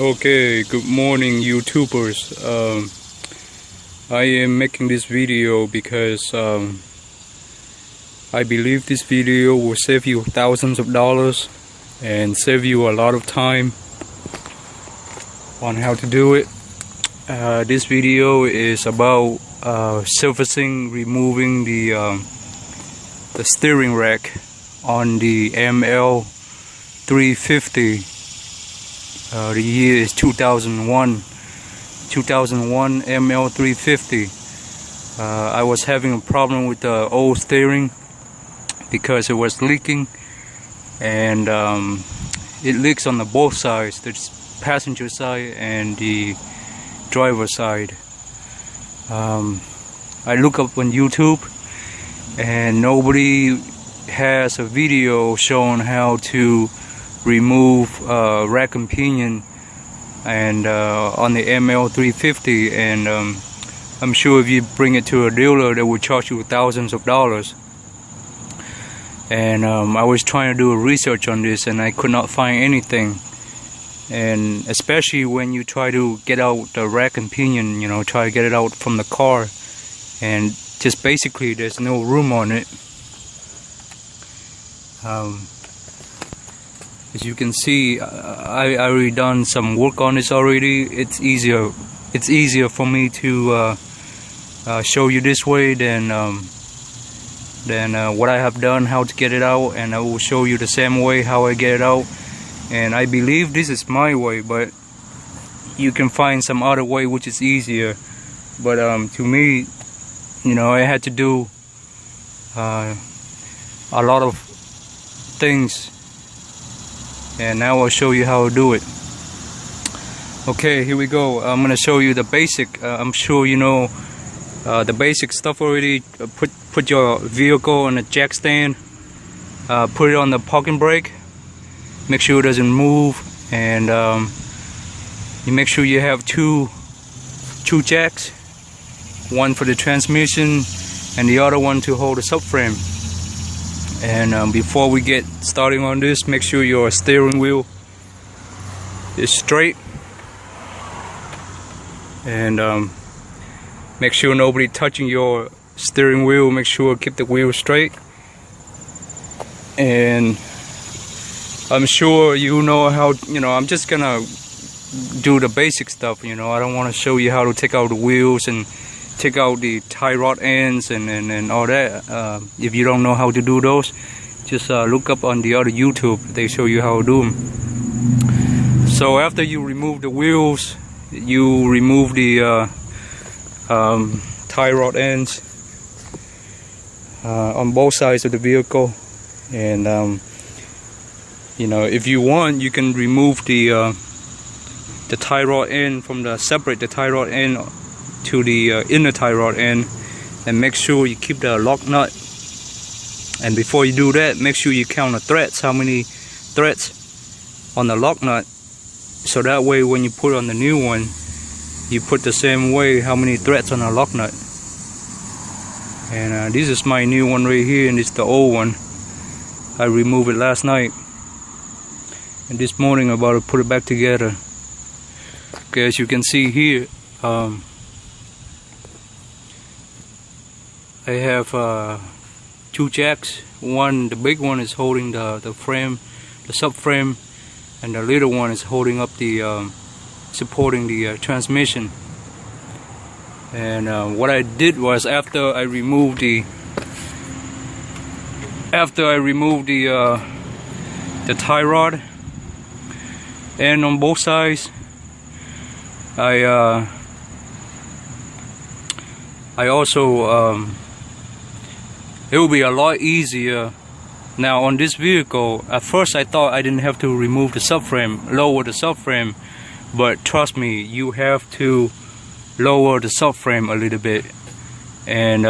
Okay, good morning YouTubers. I am making this video because I believe this video will save you thousands of dollars and save you a lot of time on how to do it. This video is about surfacing, removing the steering rack on the ML350. The year is 2001 ML350. I was having a problem with the old steering because it was leaking, and it leaks on the both sides, the passenger side and the driver side. I look up on YouTube and nobody has a video showing how to remove rack and pinion and on the ML350, and I'm sure if you bring it to a dealer they will charge you thousands of dollars. And I was trying to do a research on this and I could not find anything, and especially when you try to get out the rack and pinion, you know, try to get it out from the car, and just basically there's no room on it. As you can see, I already done some work on this already. It's easier for me to show you this way than what I have done, how to get it out, and I will show you the same way how I get it out. And I believe this is my way, but you can find some other way which is easier. But to me, you know, I had to do a lot of things, and now I'll show you how to do it. Okay, here we go. I'm gonna show you the basic. I'm sure you know the basic stuff already. Put your vehicle on a jack stand, put it on the parking brake, make sure it doesn't move, and you make sure you have two jacks, one for the transmission and the other one to hold the subframe. And before we get starting on this, make sure your steering wheel is straight, and make sure nobody touching your steering wheel. Make sure keep the wheel straight. And I'm sure you know how, you know, I'm just gonna do the basic stuff, you know. I don't want to show you how to take out the wheels and take out the tie rod ends and all that. If you don't know how to do those, just look up on the other YouTube. They show you how to do them. So after you remove the wheels, you remove the tie rod ends on both sides of the vehicle. And you know, if you want, you can remove the tie rod end from separate the tie rod end to the inner tie rod end, and make sure you keep the lock nut. And before you do that, make sure you count the threads, how many threads on the lock nut, so that way when you put on the new one, you put the same way how many threads on the lock nut. And this is my new one right here, and it's the old one. I removed it last night, and this morning I'm about to put it back together. Okay, as you can see here, I have two jacks. One, the big one is holding the frame, the subframe, and the little one is holding up the supporting the transmission. And what I did was, after I removed the tie rod and on both sides, I also it will be a lot easier. Now on this vehicle, at first I thought I didn't have to remove the subframe, lower the subframe, but trust me, you have to lower the subframe a little bit. And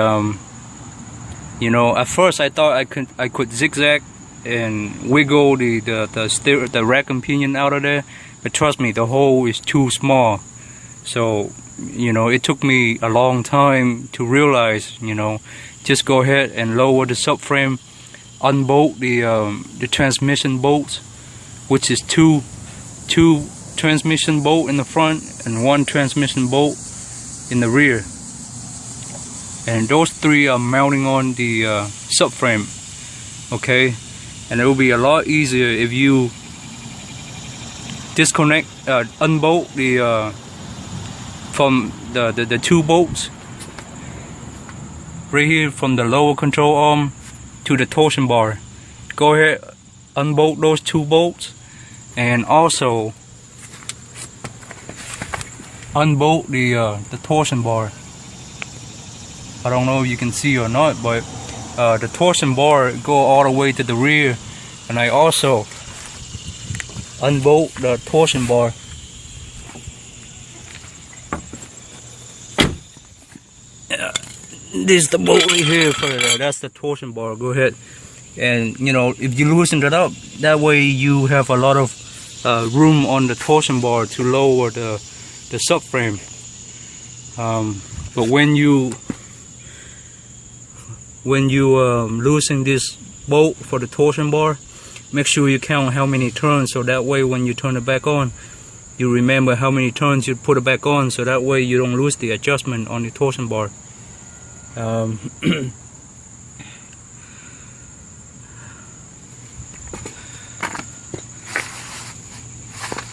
you know, at first I thought I could zigzag and wiggle the rack and pinion out of there, but trust me, the hole is too small. So, you know, it took me a long time to realize, you know, just go ahead and lower the subframe, unbolt the transmission bolts, which is two transmission bolt in the front and one transmission bolt in the rear, and those three are mounting on the subframe. Okay, and it will be a lot easier if you disconnect, unbolt the from the two bolts right here from the lower control arm to the torsion bar. Go ahead, unbolt those two bolts, and also unbolt the torsion bar. I don't know if you can see or not, but the torsion bar go all the way to the rear, and I also unbolt the torsion bar. This is the bolt right here for that's the torsion bar. Go ahead, and you know, if you loosen it up, that way you have a lot of room on the torsion bar to lower the subframe. But when you loosen this bolt for the torsion bar, make sure you count how many turns, so that way when you turn it back on, you remember how many turns you put it back on, so that way you don't lose the adjustment on the torsion bar.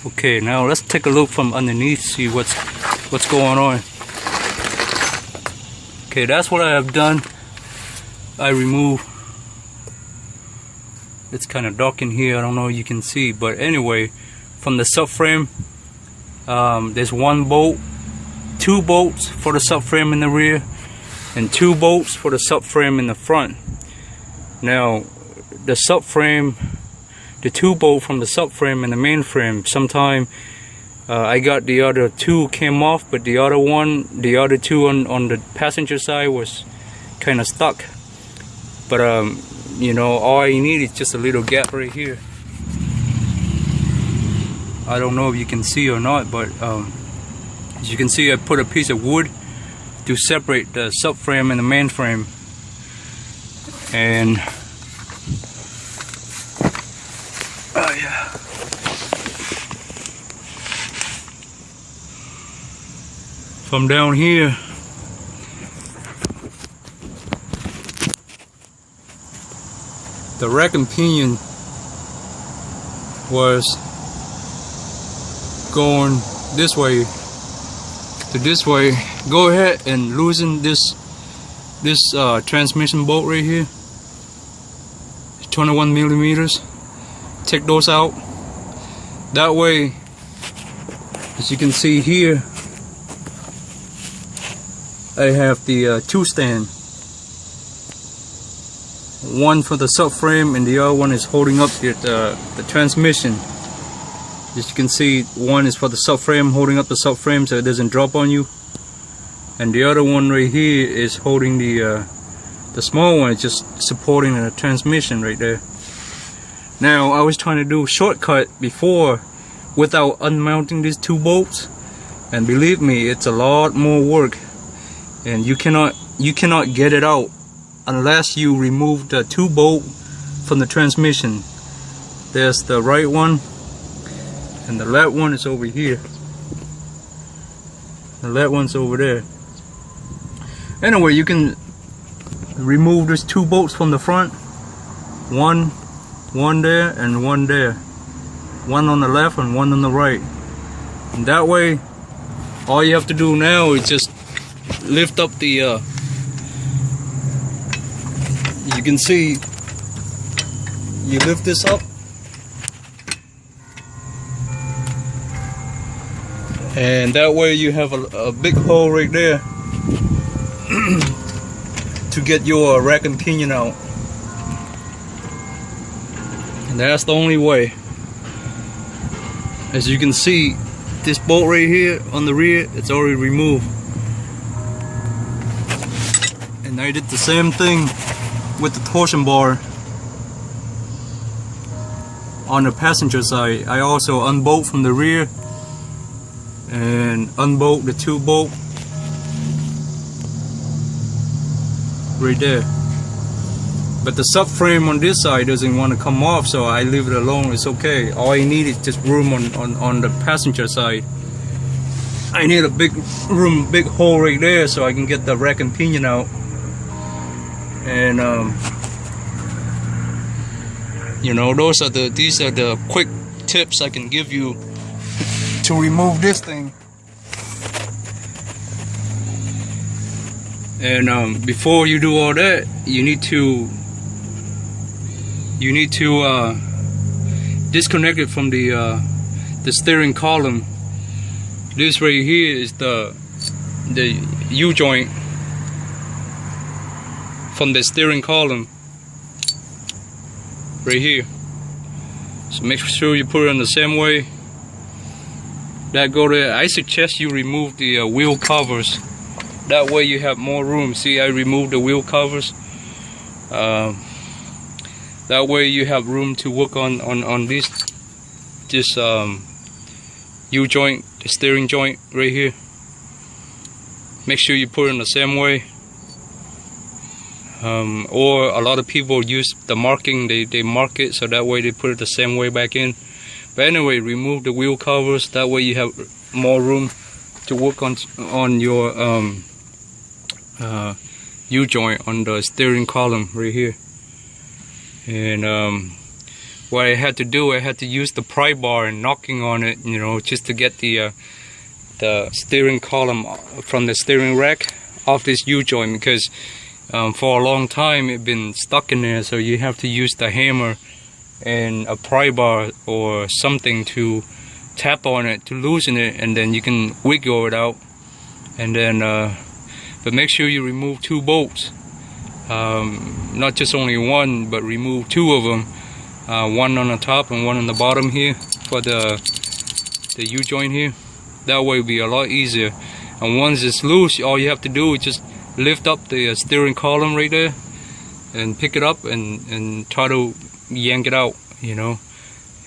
Okay, now let's take a look from underneath, see what's going on. Okay, that's what I have done. I remove, it's kind of dark in here, I don't know if you can see, but anyway, from the subframe, there's one bolt, two bolts for the subframe in the rear, and two bolts for the subframe in the front. Now, the subframe, the two bolt from the subframe and the main frame, sometime I got the other two came off, but the other two on the passenger side was kind of stuck. But you know, all you need is just a little gap right here. I don't know if you can see or not, but as you can see, I put a piece of wood to separate the subframe and the main frame. And oh yeah, from down here, the rack and pinion was going this way to this way. Go ahead and loosen this transmission bolt right here, 21 millimeters. Take those out. That way, as you can see here, I have the two stand. One for the subframe and the other one is holding up the transmission. As you can see, one is for the subframe, holding up the subframe so it doesn't drop on you, and the other one right here is holding the small one, just supporting the transmission right there. Now, I was trying to do a shortcut before without unmounting these two bolts, and believe me, it's a lot more work, and you cannot get it out unless you remove the two bolt from the transmission. There's the right one, and the left one is over here. The left one's over there. Anyway, you can remove these two bolts from the front. One there and one there. One on the left and one on the right. And that way, all you have to do now is just lift up the you can see, you lift this up, and that way you have a big hole right there to get your rack and pinion out. And that's the only way. As you can see, this bolt right here on the rear, it's already removed. And I did the same thing with the torsion bar on the passenger side. I also unbolt from the rear and unbolt the two bolt right there. but the subframe on this side doesn't want to come off, so I leave it alone. It's okay. All I need is just room on the passenger side. I need a big room, big hole right there, so I can get the rack and pinion out. And you know, these are the quick tips I can give you to remove this thing. And before you do all that, you need to disconnect it from the steering column. This right here is the U-joint from the steering column right here. So make sure you put it in the same way. That go there. I suggest you remove the wheel covers. That way you have more room. See, I removed the wheel covers. That way you have room to work on this U-joint, the steering joint right here. Make sure you put it in the same way. Or a lot of people use the marking, they mark it so that way they put it the same way back in. But anyway, remove the wheel covers. That way you have more room to work on your U-joint on the steering column right here. And what I had to do, I had to use the pry bar and knocking on it, you know, just to get the steering column from the steering rack off this U-joint, because for a long time it's been stuck in there. So you have to use the hammer and a pry bar or something to tap on it to loosen it, and then you can wiggle it out. And then but make sure you remove 2 bolts, not just only one, but remove 2 of them, one on the top and one on the bottom here for the U-joint here. That way it'll be a lot easier. And once it's loose, all you have to do is just lift up the steering column right there and pick it up and try to yank it out, you know.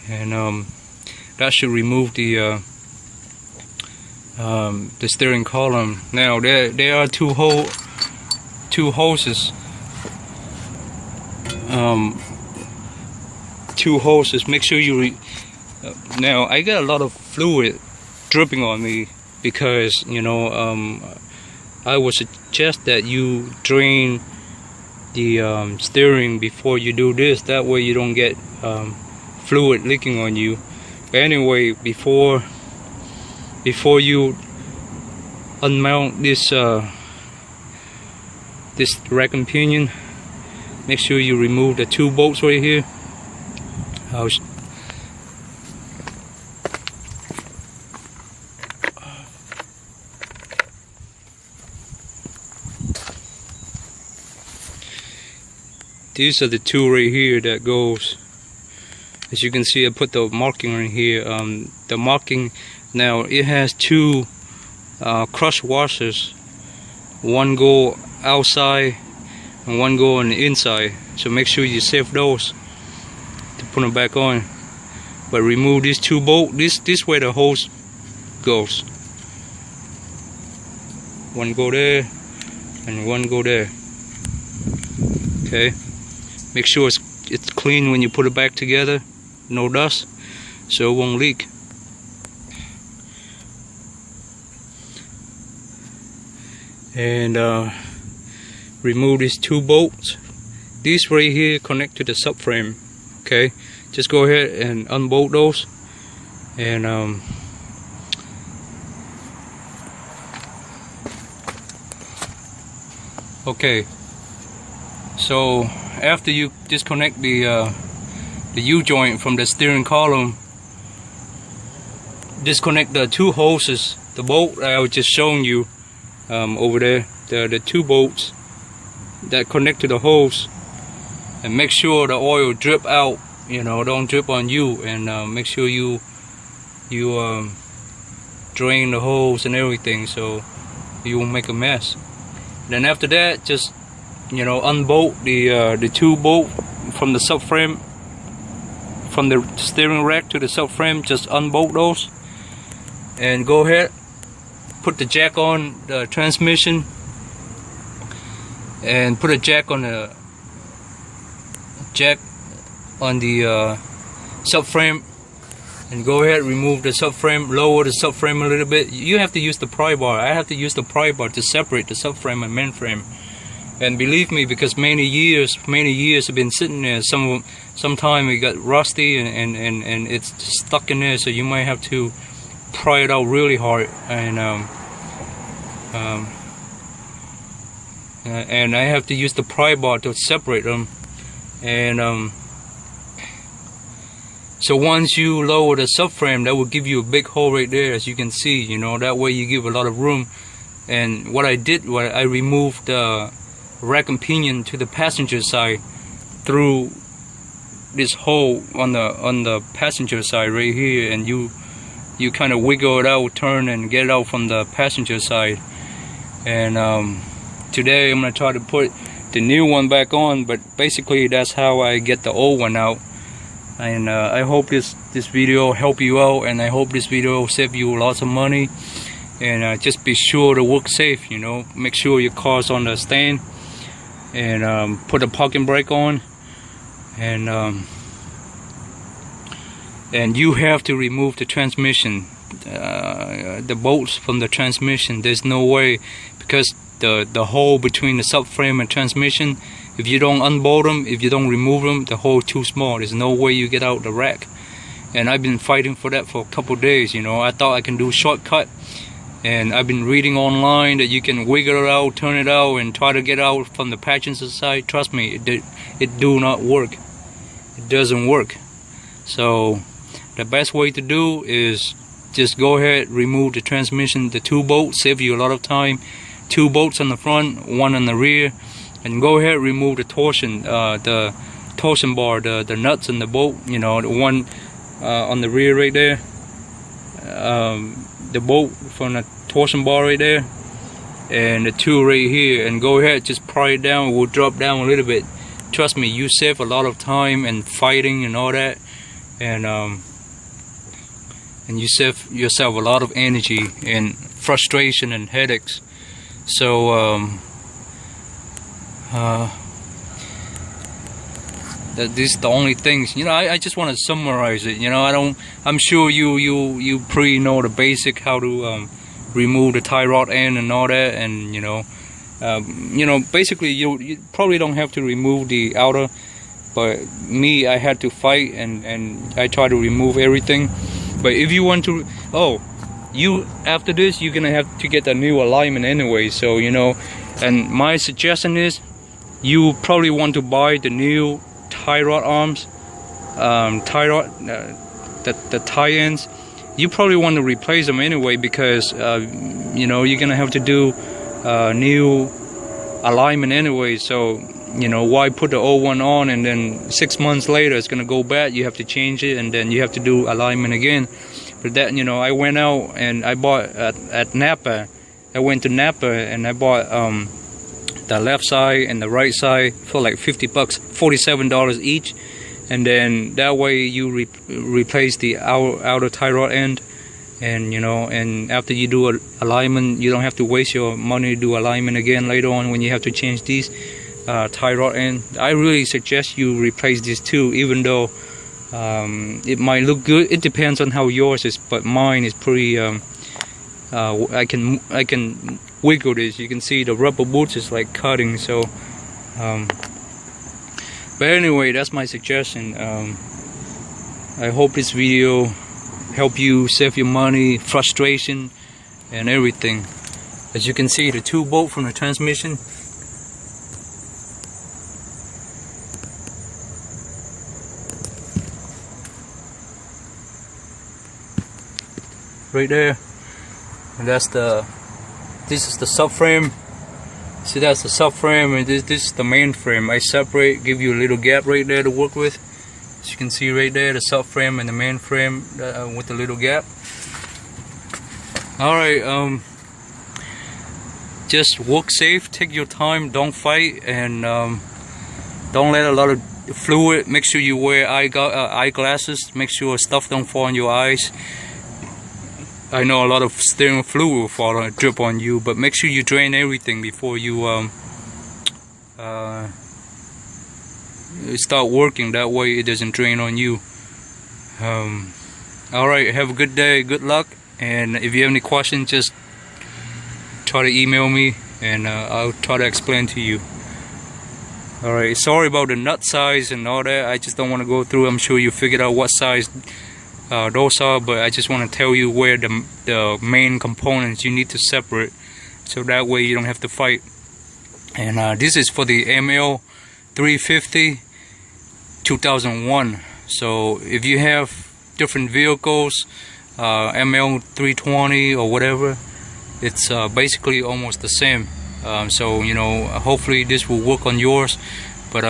And that should remove the steering column. Now there are two hoses. Two hoses. Make sure you now I got a lot of fluid dripping on me because, you know, I would suggest that you drain the steering before you do this. That way you don't get fluid leaking on you. But anyway, before you unmount this rack and pinion, make sure you remove the 2 bolts right here. These are the 2 right here that goes. As you can see, I put the marking right here. The marking, now it has 2 crush washers. One go outside and one go on the inside. So make sure you save those to put them back on. But remove these 2 bolts. This way the hose goes. One go there and one go there. Okay. Make sure it's clean when you put it back together. No dust, so it won't leak. And remove these 2 bolts. These right here connect to the subframe. Okay, just go ahead and unbolt those. And okay, so after you disconnect the U-joint from the steering column, disconnect the 2 hoses, the bolt I was just showing you over there, the 2 bolts that connect to the hose, and make sure the oil drip out, you know, don't drip on you. And make sure you drain the hose and everything so you won't make a mess. Then after that, just, you know, unbolt the 2 bolt from the subframe, from the steering rack to the subframe. Just unbolt those and go ahead, put the jack on the transmission and put a jack on the jack on the subframe, and go ahead, remove the subframe, lower the subframe a little bit. You have to use the pry bar. I have to use the pry bar to separate the subframe and mainframe. And believe me, because many years have been sitting there, sometime it got rusty and it's stuck in there, so you might have to pry it out really hard. And I have to use the pry bar to separate them. And so once you lower the subframe, that will give you a big hole right there, as you can see. You know, that way you give a lot of room. And what I did was I removed the rack and pinion to the passenger side through this hole on the passenger side right here, and you kind of wiggle it out, turn and get it out from the passenger side. And today I'm gonna try to put the new one back on, but basically that's how I get the old one out. And I hope this video help you out, and I hope this video save you lots of money. And just be sure to work safe, you know, make sure your car's on the stand, and put a parking brake on, and you have to remove the transmission, the bolts from the transmission. There's no way, because the hole between the subframe and transmission, if you don't unbolt them, if you don't remove them, the hole too small. There's no way you get out the rack. And I've been fighting for that for a couple days, you know. I thought I can do a shortcut, and I've been reading online that you can wiggle it out, turn it out, and try to get out from the passenger side. Trust me, it do not work. It doesn't work. So the best way to do is just go ahead, remove the transmission, the 2 bolts, save you a lot of time. 2 bolts on the front, 1 on the rear, and go ahead, remove the torsion bar, the nuts and the bolt. You know, the one on the rear right there, the bolt from the torsion bar right there, and the 2 right here. And go ahead, just pry it down. It will drop down a little bit. Trust me, you save a lot of time and fighting and all that, and you save yourself a lot of energy and frustration and headaches. So these are the only things, you know. I just want to summarize it, you know. I'm sure you pretty know the basic, how to remove the tie rod end and all that. And you know, basically you probably don't have to remove the outer, but me, I had to fight, and I try to remove everything. But if you want to, after this you're gonna have to get a new alignment anyway, so you know. And my suggestion is, you probably want to buy the new tie rod arms, the tie ends. You probably want to replace them anyway, because you know, you're gonna have to do new alignment anyway. So you know, why put the old one on and then 6 months later it's gonna go bad? You have to change it, and then you have to do alignment again. But that, you know, I went out and I bought at Napa. I went to Napa and I bought the left side and the right side for like $50, $47 each. And then that way you replace the outer tie rod end, and you know, and after you do alignment, you don't have to waste your money to do alignment again later on when you have to change these tie rod end. I really suggest you replace these two, even though it might look good. It depends on how yours is, but mine is pretty I can wiggle this. You can see the rubber boots is like cutting. So but anyway, that's my suggestion. I hope this video help you save your money, frustration and everything. As you can see, the 2 bolt from the transmission, right there, and this is the subframe. See, that's the subframe, and this is the main frame. I separate, give you a little gap right there to work with. As you can see right there, the subframe and the main frame with the little gap. Alright, just work safe, take your time, don't fight, and don't let a lot of fluid. Make sure you wear eyeglasses, make sure stuff don't fall on your eyes. I know a lot of steering fluid will fall and drip on you, but make sure you drain everything before you start working. That way it doesn't drain on you. Alright, have a good day, good luck, and if you have any questions, just try to email me and I'll try to explain to you. Alright, sorry about the nut size and all that. I just don't want to go through. I'm sure you figured out what size those are, but I just want to tell you where the main components you need to separate, so that way you don't have to fight. And this is for the ML350 2001. So if you have different vehicles, ML320 or whatever, it's basically almost the same. So you know, hopefully this will work on yours, but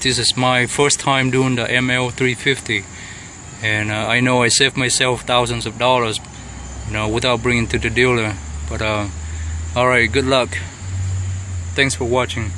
this is my first time doing the ML350, and I know I saved myself thousands of dollars, you know, without bringing to the dealer. But alright, good luck. Thanks for watching.